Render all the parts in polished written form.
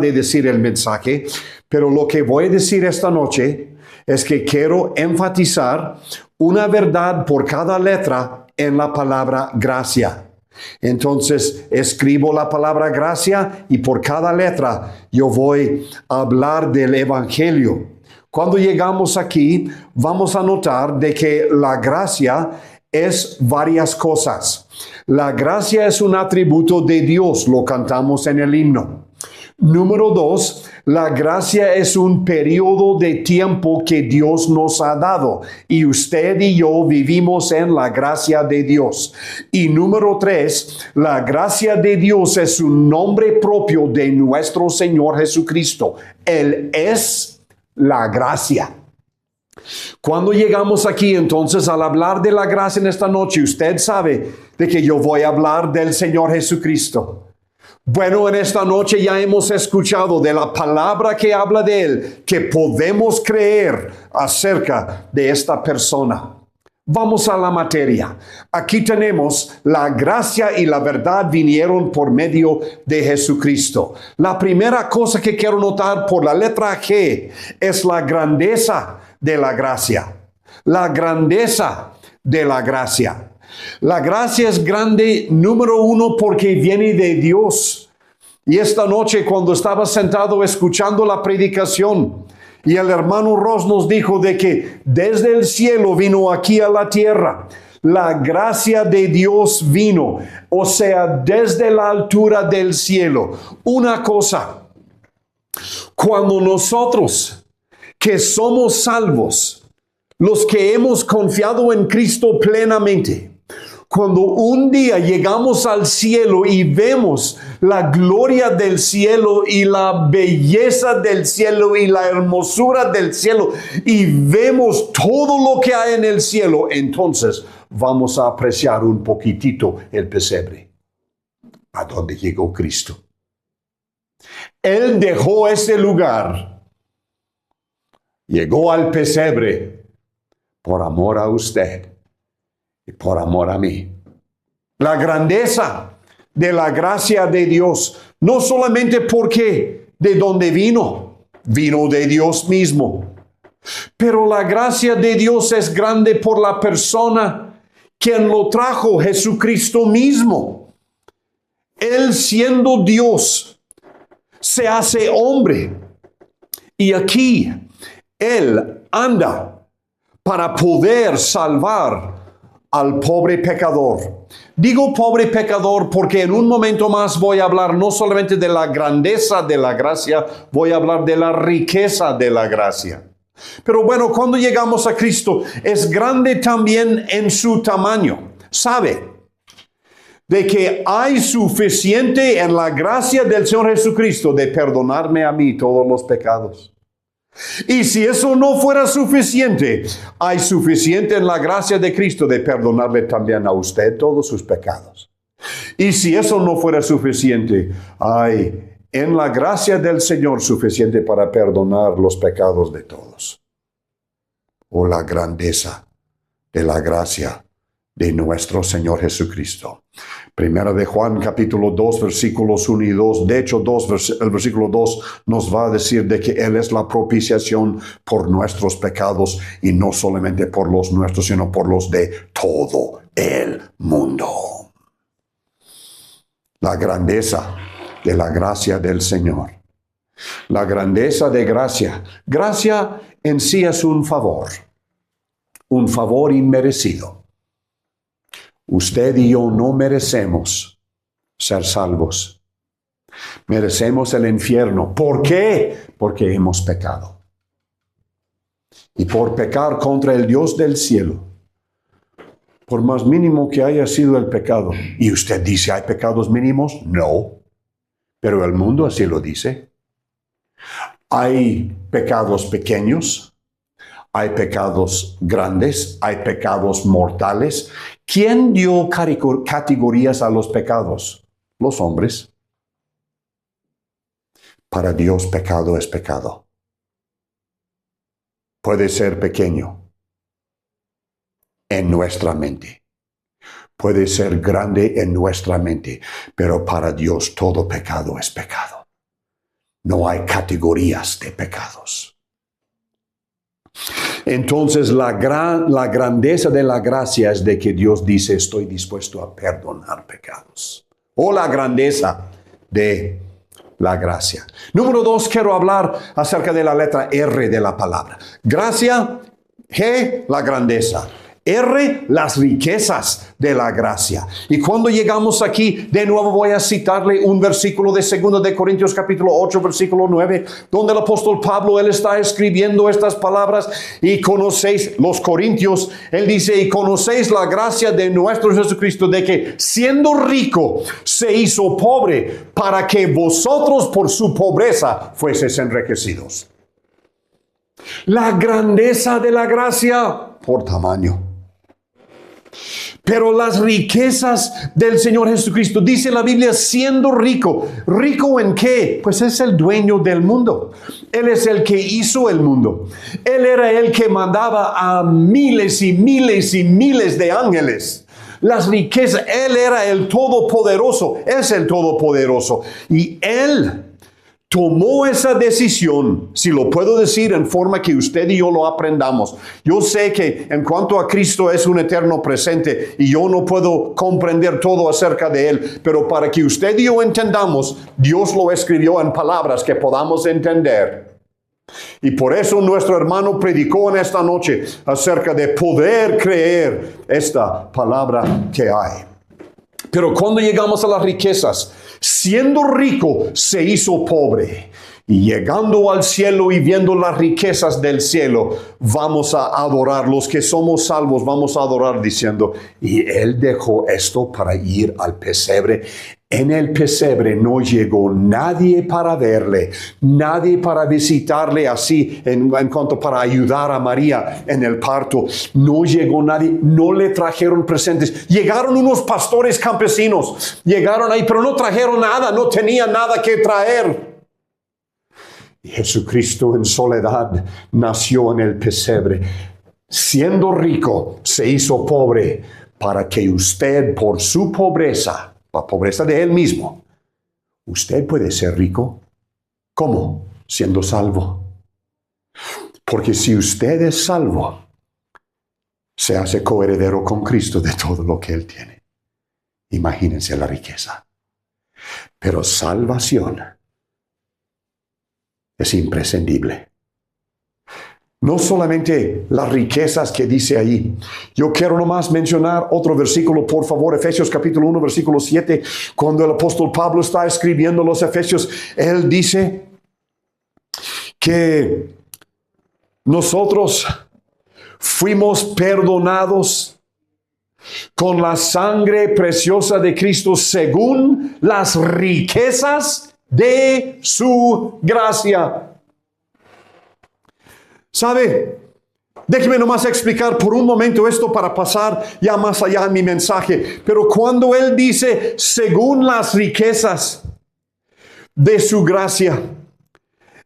de decir el mensaje, pero lo que voy a decir esta noche es que quiero enfatizar una verdad por cada letra en la palabra gracia. Entonces, escribo la palabra gracia y por cada letra yo voy a hablar del Evangelio. Cuando llegamos aquí, vamos a notar de que la gracia es varias cosas. La gracia es un atributo de Dios, lo cantamos en el himno. Número 2, la gracia es un periodo de tiempo que Dios nos ha dado y usted y yo vivimos en la gracia de Dios. Y número 3, la gracia de Dios es un nombre propio de nuestro Señor Jesucristo. Él es la gracia. Cuando llegamos aquí, entonces, al hablar de la gracia en esta noche, usted sabe de que yo voy a hablar del Señor Jesucristo. Bueno, en esta noche ya hemos escuchado de la palabra que habla de Él, que podemos creer acerca de esta persona. Vamos a la materia. Aquí tenemos la gracia y la verdad vinieron por medio de Jesucristo. La primera cosa que quiero notar por la letra G es la grandeza de la gracia. La grandeza de la gracia. La gracia es grande, número 1, porque viene de Dios. Y esta noche, cuando estaba sentado escuchando la predicación, y el hermano Ross nos dijo de que desde el cielo vino aquí a la tierra. La gracia de Dios vino, o sea, desde la altura del cielo. Una cosa, cuando nosotros que somos salvos, los que hemos confiado en Cristo plenamente, cuando un día llegamos al cielo y vemos la gloria del cielo y la belleza del cielo y la hermosura del cielo y vemos todo lo que hay en el cielo, entonces vamos a apreciar un poquitito el pesebre, a donde llegó Cristo. Él dejó ese lugar, llegó al pesebre por amor a usted y por amor a mí. La grandeza de la gracia de Dios, no solamente porque de donde vino de Dios mismo, pero la gracia de Dios es grande por la persona quien lo trajo, Jesucristo mismo. Él siendo Dios, se hace hombre y aquí Él anda para poder salvar al pobre pecador. Digo pobre pecador porque en un momento más voy a hablar no solamente de la grandeza de la gracia, voy a hablar de la riqueza de la gracia. Pero bueno, cuando llegamos a Cristo, es grande también en su tamaño. ¿Sabe? De que hay suficiente en la gracia del Señor Jesucristo de perdonarme a mí todos los pecados. Y si eso no fuera suficiente, hay suficiente en la gracia de Cristo de perdonarle también a usted todos sus pecados. Y si eso no fuera suficiente, hay en la gracia del Señor suficiente para perdonar los pecados de todos. Oh, la grandeza de la gracia de nuestro Señor Jesucristo. Primera de Juan, capítulo 2, versículos 1 y 2. De hecho, el versículo 2 nos va a decir de que Él es la propiciación por nuestros pecados, y no solamente por los nuestros, sino por los de todo el mundo. La grandeza de la gracia del Señor. La grandeza de gracia. Gracia en sí es un favor inmerecido. Usted y yo no merecemos ser salvos. Merecemos el infierno. ¿Por qué? Porque hemos pecado. Y por pecar contra el Dios del cielo, por más mínimo que haya sido el pecado. Y usted dice, ¿hay pecados mínimos? No. Pero el mundo así lo dice. Hay pecados pequeños. Hay pecados grandes. Hay pecados mortales. ¿Quién dio categorías a los pecados? Los hombres. Para Dios, pecado es pecado. Puede ser pequeño en nuestra mente. Puede ser grande en nuestra mente. Pero para Dios todo pecado es pecado. No hay categorías de pecados. Entonces la grandeza de la gracia es de que Dios dice, estoy dispuesto a perdonar pecados. O la grandeza de la gracia. Número 2, quiero hablar acerca de la letra R de la palabra. Gracia, G, la grandeza. R, las riquezas de la gracia. Y cuando llegamos aquí, de nuevo voy a citarle un versículo de 2 de Corintios capítulo 8, versículo 9, donde el apóstol Pablo, él está escribiendo estas palabras, y conocéis, los corintios, él dice, y conocéis la gracia de nuestro Jesucristo, de que siendo rico, se hizo pobre, para que vosotros por su pobreza fueseis enriquecidos. La grandeza de la gracia por tamaño. Pero las riquezas del Señor Jesucristo, dice la Biblia, siendo rico. ¿Rico en qué? Pues es el dueño del mundo. Él es el que hizo el mundo. Él era el que mandaba a miles y miles y miles de ángeles. Las riquezas, Él era el Todopoderoso, es el Todopoderoso. Y Él tomó esa decisión, si lo puedo decir en forma que usted y yo lo aprendamos. Yo sé que en cuanto a Cristo es un eterno presente y yo no puedo comprender todo acerca de Él, pero para que usted y yo entendamos, Dios lo escribió en palabras que podamos entender. Y por eso nuestro hermano predicó en esta noche acerca de poder creer esta palabra que hay. Pero cuando llegamos a las riquezas, siendo rico, se hizo pobre. Y llegando al cielo y viendo las riquezas del cielo, vamos a adorar. Los que somos salvos, vamos a adorar diciendo, y Él dejó esto para ir al pesebre. En el pesebre no llegó nadie para verle, nadie para visitarle así en cuanto para ayudar a María en el parto. No llegó nadie, no le trajeron presentes. Llegaron unos pastores campesinos, llegaron ahí, pero no trajeron nada, no tenían nada que traer. Y Jesucristo en soledad nació en el pesebre. Siendo rico, se hizo pobre para que usted por su pobreza, la pobreza de Él mismo, usted puede ser rico. ¿Cómo? Siendo salvo. Porque si usted es salvo, se hace coheredero con Cristo de todo lo que Él tiene. Imagínense la riqueza. Pero salvación es imprescindible. No solamente las riquezas que dice ahí. Yo quiero nomás mencionar otro versículo, por favor, Efesios capítulo 1, versículo 7. Cuando el apóstol Pablo está escribiendo los Efesios, él dice que nosotros fuimos perdonados con la sangre preciosa de Cristo según las riquezas de su gracia. ¿Sabe? Déjeme nomás explicar por un momento esto para pasar ya más allá en mi mensaje. Pero cuando Él dice, según las riquezas de su gracia,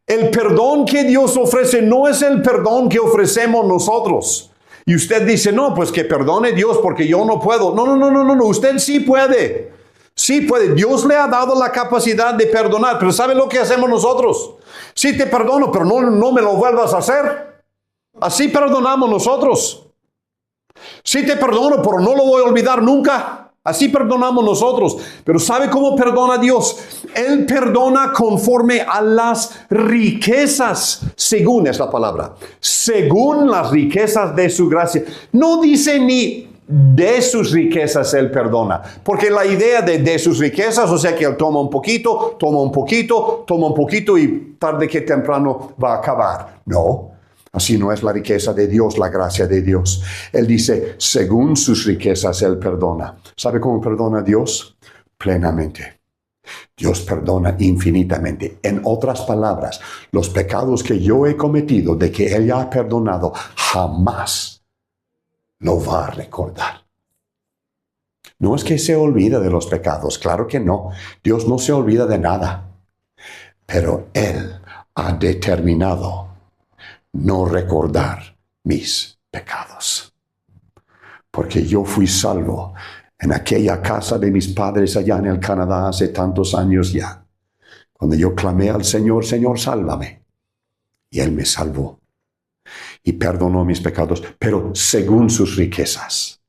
el perdón que Dios ofrece no es el perdón que ofrecemos nosotros. Y usted dice, no, pues que perdone Dios porque yo no puedo. No, usted sí puede. Sí puede. Dios le ha dado la capacidad de perdonar. Pero ¿sabe lo que hacemos nosotros? Sí te perdono, pero no me lo vuelvas a hacer. Así perdonamos nosotros. Sí te perdono, pero no lo voy a olvidar nunca. Así perdonamos nosotros. Pero ¿sabe cómo perdona Dios? Él perdona conforme a las riquezas, según es la palabra, según las riquezas de su gracia. No dice ni de sus riquezas Él perdona. Porque la idea de sus riquezas, o sea que Él toma un poquito y tarde que temprano va a acabar. No. Así no es la riqueza de Dios, la gracia de Dios. Él dice, según sus riquezas Él perdona. ¿Sabe cómo perdona Dios? Plenamente. Dios perdona infinitamente. En otras palabras, los pecados que yo he cometido, de que Él ya ha perdonado, jamás lo va a recordar. No es que se olvida de los pecados, claro que no. Dios no se olvida de nada. Pero Él ha determinado no recordar mis pecados. Porque yo fui salvo en aquella casa de mis padres allá en el Canadá hace tantos años ya. Cuando yo clamé al Señor, Señor, sálvame. Y Él me salvó. Y perdonó mis pecados, pero según sus riquezas.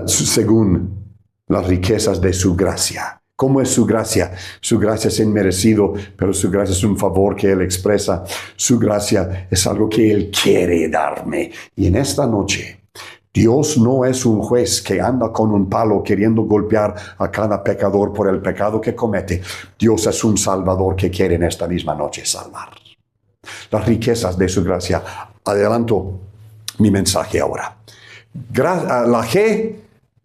Según las riquezas de su gracia. ¿Cómo es su gracia? Su gracia es inmerecido, pero su gracia es un favor que Él expresa. Su gracia es algo que Él quiere darme. Y en esta noche, Dios no es un juez que anda con un palo queriendo golpear a cada pecador por el pecado que comete. Dios es un Salvador que quiere en esta misma noche salvar. Las riquezas de su gracia. Adelanto mi mensaje ahora. La G,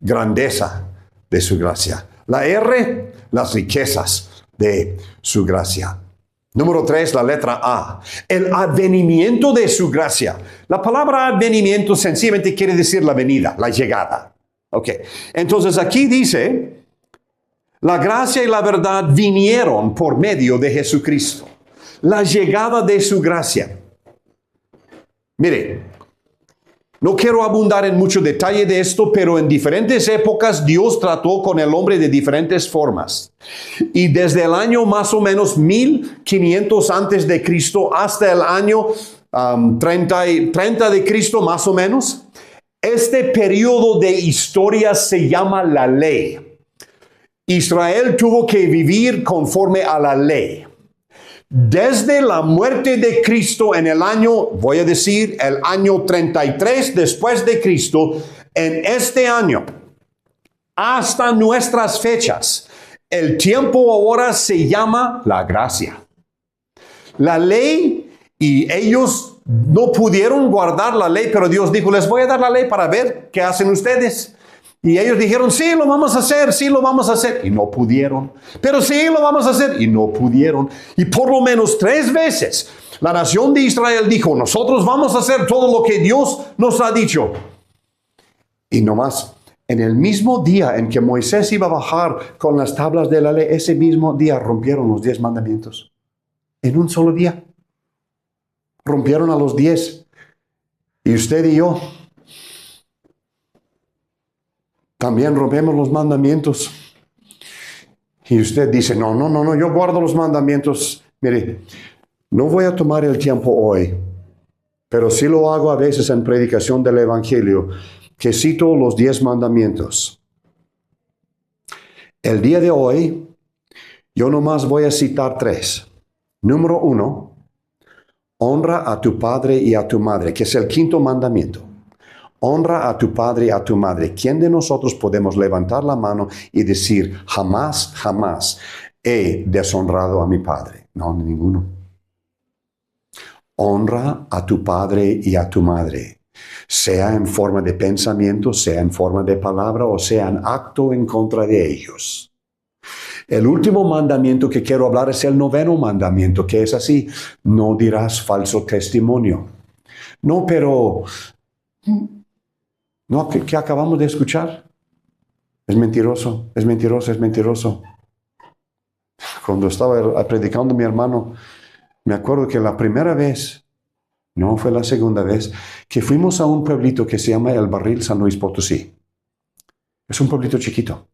grandeza de su gracia. La R, las riquezas de su gracia. Número 3, la letra A. El advenimiento de su gracia. La palabra advenimiento sencillamente quiere decir la venida, la llegada. Ok. Entonces aquí dice, la gracia y la verdad vinieron por medio de Jesucristo. La llegada de su gracia. Mire, no quiero abundar en mucho detalle de esto, pero en diferentes épocas Dios trató con el hombre de diferentes formas. Y desde el año más o menos 1500 antes de Cristo hasta el año 30 de Cristo más o menos, este periodo de historia se llama la ley. Israel tuvo que vivir conforme a la ley. Desde la muerte de Cristo en el año, voy a decir, el año 33 después de Cristo, en este año, hasta nuestras fechas, el tiempo ahora se llama la gracia. La ley, y ellos no pudieron guardar la ley, pero Dios dijo, les voy a dar la ley para ver qué hacen ustedes. Y ellos dijeron, sí, lo vamos a hacer, sí, lo vamos a hacer. Y no pudieron. Pero sí, lo vamos a hacer. Y no pudieron. Y por lo menos 3 veces la nación de Israel dijo, nosotros vamos a hacer todo lo que Dios nos ha dicho. Y nomás, en el mismo día en que Moisés iba a bajar con las tablas de la ley, ese mismo día rompieron los 10 mandamientos. En un solo día. Rompieron a los 10. Y usted y yo también rompemos los mandamientos. Y usted dice, no, yo guardo los mandamientos. Mire, no voy a tomar el tiempo hoy, pero sí lo hago a veces en predicación del Evangelio, que cito los 10 mandamientos. El día de hoy, yo nomás voy a citar 3. Número 1, honra a tu padre y a tu madre, que es el 5º mandamiento. Honra a tu padre y a tu madre. ¿Quién de nosotros podemos levantar la mano y decir, jamás, jamás he deshonrado a mi padre? No, ninguno. Honra a tu padre y a tu madre, sea en forma de pensamiento, sea en forma de palabra o sea en acto en contra de ellos. El último mandamiento que quiero hablar es el 9º mandamiento, que es así, no dirás falso testimonio. No, pero... No, ¿qué acabamos de escuchar? Es mentiroso, es mentiroso, es mentiroso. Cuando estaba predicando mi hermano, me acuerdo que la primera vez, no fue la segunda vez, que fuimos a un pueblito que se llama El Barril, San Luis Potosí. Es un pueblito chiquito.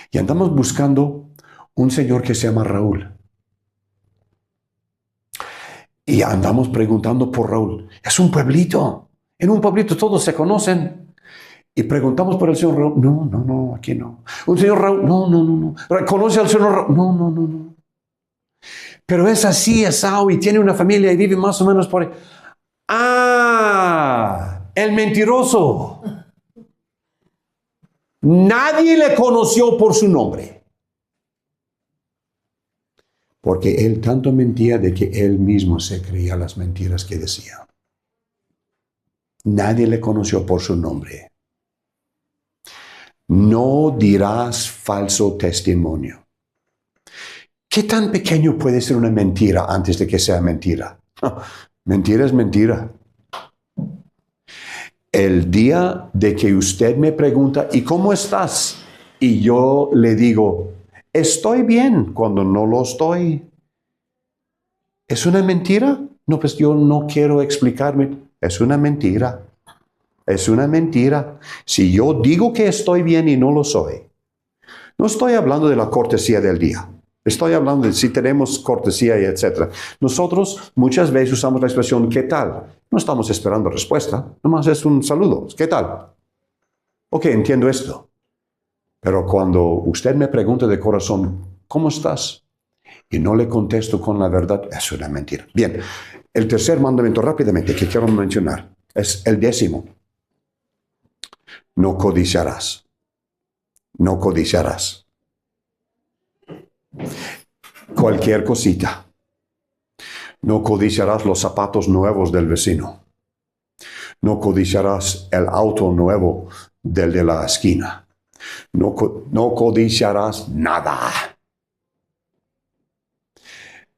Y andamos buscando un señor que se llama Raúl. Y andamos preguntando por Raúl. Es un pueblito. En un pueblito todos se conocen. Y preguntamos por el señor Raúl. No, aquí no. Un señor Raúl. No. ¿Conoce al señor Raúl? No. Pero es así, asado, y tiene una familia y vive más o menos por ahí. ¡Ah! El mentiroso. Nadie le conoció por su nombre. Porque él tanto mentía de que él mismo se creía las mentiras que decía. Nadie le conoció por su nombre. No dirás falso testimonio. ¿Qué tan pequeño puede ser una mentira antes de que sea mentira? Mentira es mentira. El día de que usted me pregunta, ¿y cómo estás? Y yo le digo, estoy bien cuando no lo estoy. ¿Es una mentira? No, pues yo no quiero explicarme. Es una mentira. Es una mentira. Si yo digo que estoy bien y no lo soy, no estoy hablando de la cortesía del día. Estoy hablando de si tenemos cortesía y etcétera. Nosotros muchas veces usamos la expresión ¿qué tal? No estamos esperando respuesta, nomás es un saludo. ¿Qué tal? Ok, entiendo esto. Pero cuando usted me pregunta de corazón, ¿cómo estás? Y no le contesto con la verdad, es una mentira. Bien, el tercer mandamiento rápidamente que quiero mencionar es el 10º. No codiciarás. No codiciarás. Cualquier cosita. No codiciarás los zapatos nuevos del vecino. No codiciarás el auto nuevo del de la esquina. No codiciarás nada.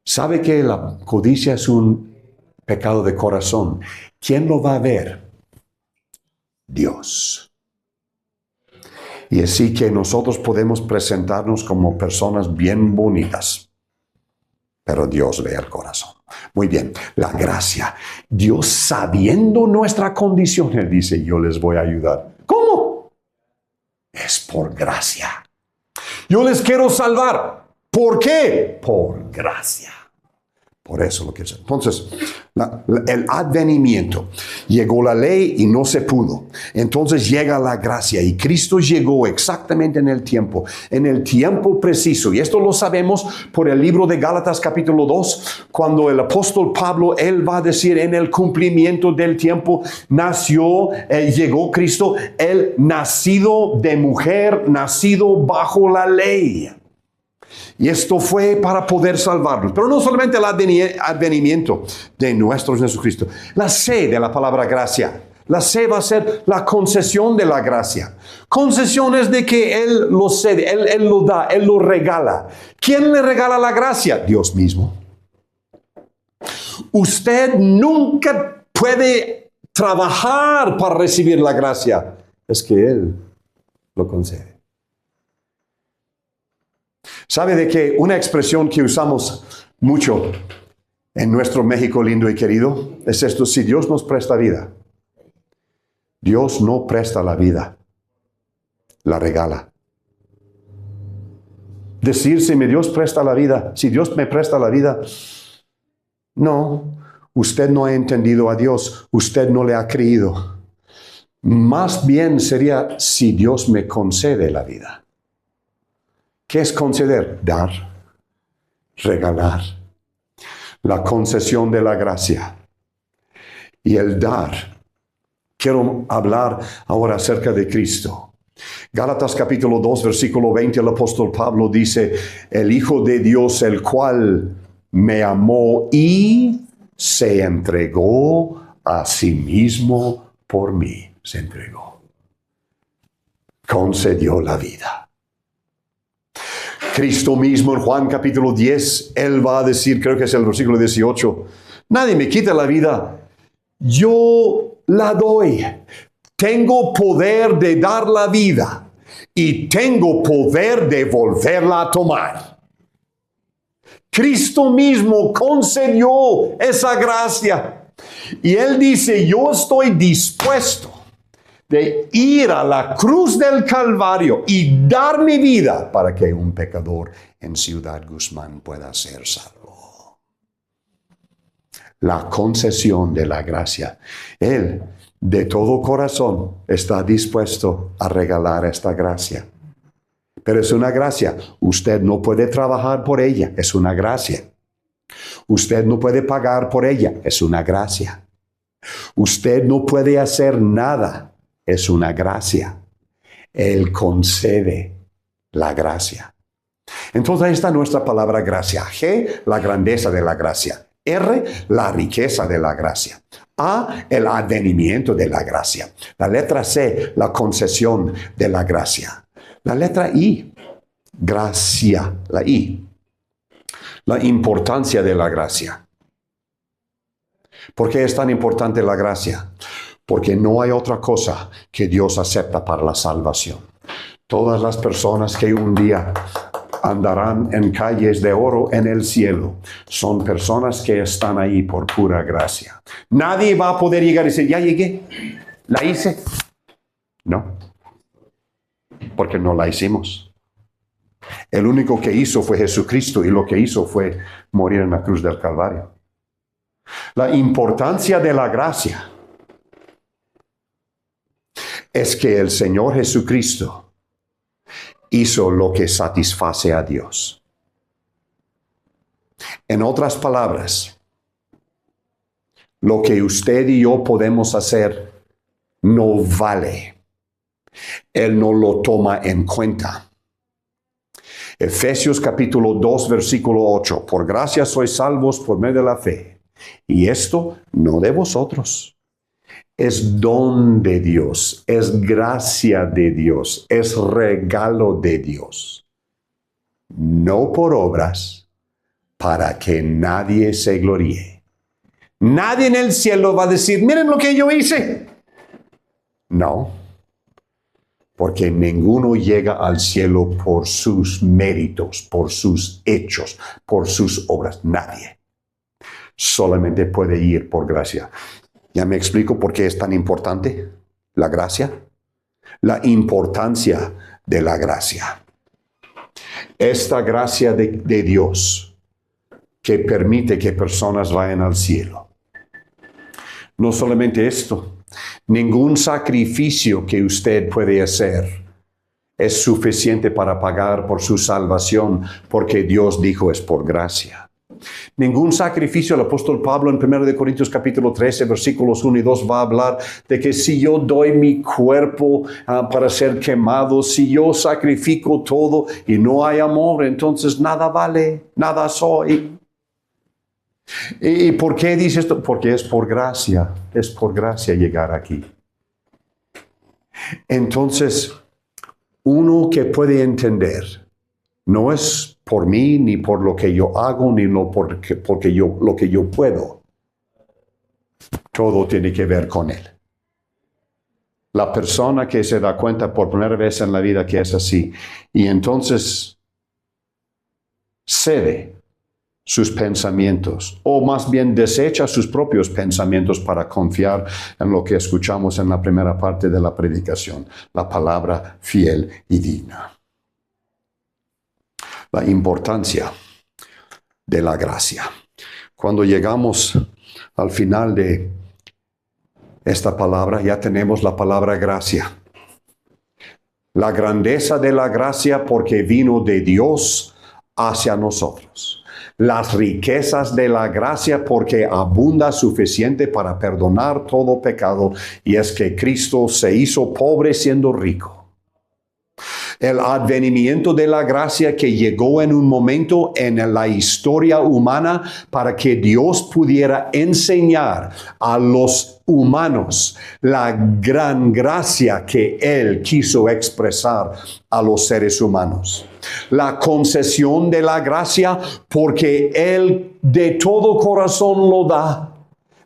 ¿Sabe que la codicia es un pecado de corazón? ¿Quién lo va a ver? Dios. Y así que nosotros podemos presentarnos como personas bien bonitas, pero Dios ve el corazón. Muy bien, la gracia. Dios, sabiendo nuestra condición, Él dice, yo les voy a ayudar. ¿Cómo? Es por gracia. Yo les quiero salvar. ¿Por qué? Por gracia. Por eso lo que es. Entonces, el advenimiento. Llegó la ley y no se pudo. Entonces llega la gracia y Cristo llegó exactamente en el tiempo preciso. Y esto lo sabemos por el libro de Gálatas capítulo 2, cuando el apóstol Pablo, él va a decir en el cumplimiento del tiempo, llegó Cristo, él nacido de mujer, nacido bajo la ley. Y esto fue para poder salvarnos. Pero no solamente el advenimiento de nuestro Jesucristo. La C de la palabra gracia. La C va a ser la concesión de la gracia. Concesión es de que Él lo cede, Él lo da, Él lo regala. ¿Quién le regala la gracia? Dios mismo. Usted nunca puede trabajar para recibir la gracia. Es que Él lo concede. ¿Sabe de que una expresión que usamos mucho en nuestro México lindo y querido es esto? Si Dios nos presta vida, Dios no presta la vida, la regala. Decir si mi Dios presta la vida, si Dios me presta la vida, no, usted no ha entendido a Dios, usted no le ha creído. Más bien sería si Dios me concede la vida. ¿Qué es conceder? Dar, regalar. La concesión de la gracia. Y el dar. Quiero hablar ahora acerca de Cristo. Gálatas capítulo 2, versículo 20, el apóstol Pablo dice, el Hijo de Dios, el cual me amó y se entregó a sí mismo por mí. Se entregó. Concedió la vida. Cristo mismo en Juan capítulo 10, Él va a decir, creo que es el versículo 18, nadie me quita la vida, yo la doy. Tengo poder de dar la vida y tengo poder de volverla a tomar. Cristo mismo concedió esa gracia. Y Él dice, yo estoy dispuesto de ir a la cruz del Calvario y dar mi vida para que un pecador en Ciudad Guzmán pueda ser salvo. La concesión de la gracia. Él, de todo corazón, está dispuesto a regalar esta gracia. Pero es una gracia. Usted no puede trabajar por ella. Es una gracia. Usted no puede pagar por ella. Es una gracia. Usted no puede hacer nada. Es una gracia. Él concede la gracia. Entonces ahí está nuestra palabra gracia. G, la grandeza de la gracia. R, la riqueza de la gracia. A, el advenimiento de la gracia. La letra C, la concesión de la gracia. La letra I, gracia, la I. La importancia de la gracia. ¿Por qué es tan importante la gracia? Porque no hay otra cosa que Dios acepta para la salvación. Todas las personas que un día andarán en calles de oro en el cielo son personas que están ahí por pura gracia. Nadie va a poder llegar y decir, ya llegué, la hice. No, porque no la hicimos. El único que hizo fue Jesucristo y lo que hizo fue morir en la cruz del Calvario. La importancia de la gracia es que el Señor Jesucristo hizo lo que satisface a Dios. En otras palabras, lo que usted y yo podemos hacer no vale. Él no lo toma en cuenta. Efesios capítulo 2, versículo 8. Por gracia sois salvos por medio de la fe. Y esto no de vosotros. Es don de Dios, es gracia de Dios, es regalo de Dios. No por obras, para que nadie se gloríe. Nadie en el cielo va a decir, miren lo que yo hice. No, porque ninguno llega al cielo por sus méritos, por sus hechos, por sus obras. Nadie. Solamente puede ir por gracia. ¿Ya me explico por qué es tan importante la gracia? La importancia de la gracia. Esta gracia de Dios que permite que personas vayan al cielo. No solamente esto, ningún sacrificio que usted puede hacer es suficiente para pagar por su salvación, porque Dios dijo es por gracia. Ningún sacrificio, el apóstol Pablo en 1 Corintios capítulo 13, versículos 1 y 2 va a hablar de que si yo doy mi cuerpo para ser quemado, si yo sacrifico todo y no hay amor, entonces nada vale, nada soy. ¿Y por qué dice esto? Porque es por gracia llegar aquí. Entonces, uno que puede entender, no es por mí, ni por lo que yo hago, ni lo lo que yo puedo. Todo tiene que ver con Él. La persona que se da cuenta por primera vez en la vida que es así, y entonces cede sus pensamientos, o más bien desecha sus propios pensamientos para confiar en lo que escuchamos en la primera parte de la predicación, la palabra fiel y digna. La importancia de la gracia. Cuando llegamos al final de esta palabra, ya tenemos la palabra gracia. La grandeza de la gracia porque vino de Dios hacia nosotros. Las riquezas de la gracia porque abunda suficiente para perdonar todo pecado, y es que Cristo se hizo pobre siendo rico. El advenimiento de la gracia que llegó en un momento en la historia humana para que Dios pudiera enseñar a los humanos la gran gracia que Él quiso expresar a los seres humanos. La concesión de la gracia porque Él de todo corazón lo da.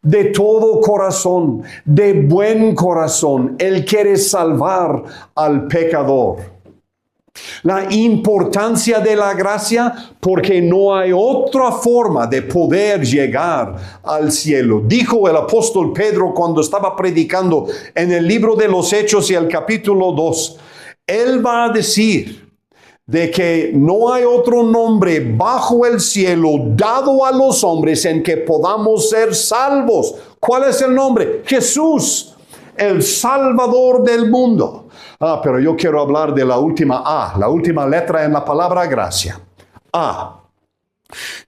De todo corazón, de buen corazón, Él quiere salvar al pecador. La importancia de la gracia porque no hay otra forma de poder llegar al cielo. Dijo el apóstol Pedro cuando estaba predicando en el libro de los Hechos y el capítulo 2. Él va a decir de que no hay otro nombre bajo el cielo dado a los hombres en que podamos ser salvos. ¿Cuál es el nombre? Jesús, el Salvador del mundo. Pero yo quiero hablar de la última A, la última letra en la palabra gracia. A.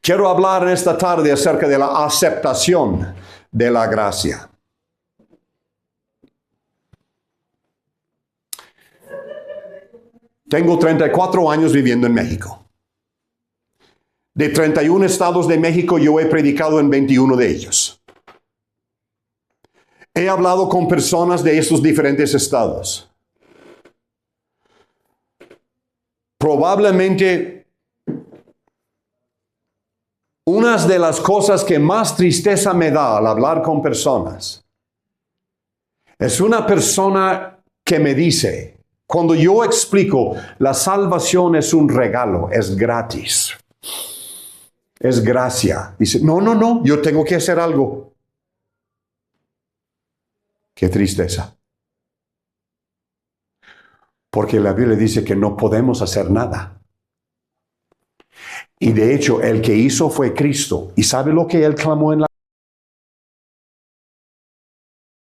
Quiero hablar esta tarde acerca de la aceptación de la gracia. Tengo 34 años viviendo en México. De 31 estados de México, yo he predicado en 21 de ellos. He hablado con personas de estos diferentes estados. Probablemente una de las cosas que más tristeza me da al hablar con personas es una persona que me dice, cuando yo explico, la salvación es un regalo, es gratis, es gracia. Dice, no, yo tengo que hacer algo. Qué tristeza. Porque la Biblia dice que no podemos hacer nada. Y de hecho, el que hizo fue Cristo. ¿Y sabe lo que él clamó en la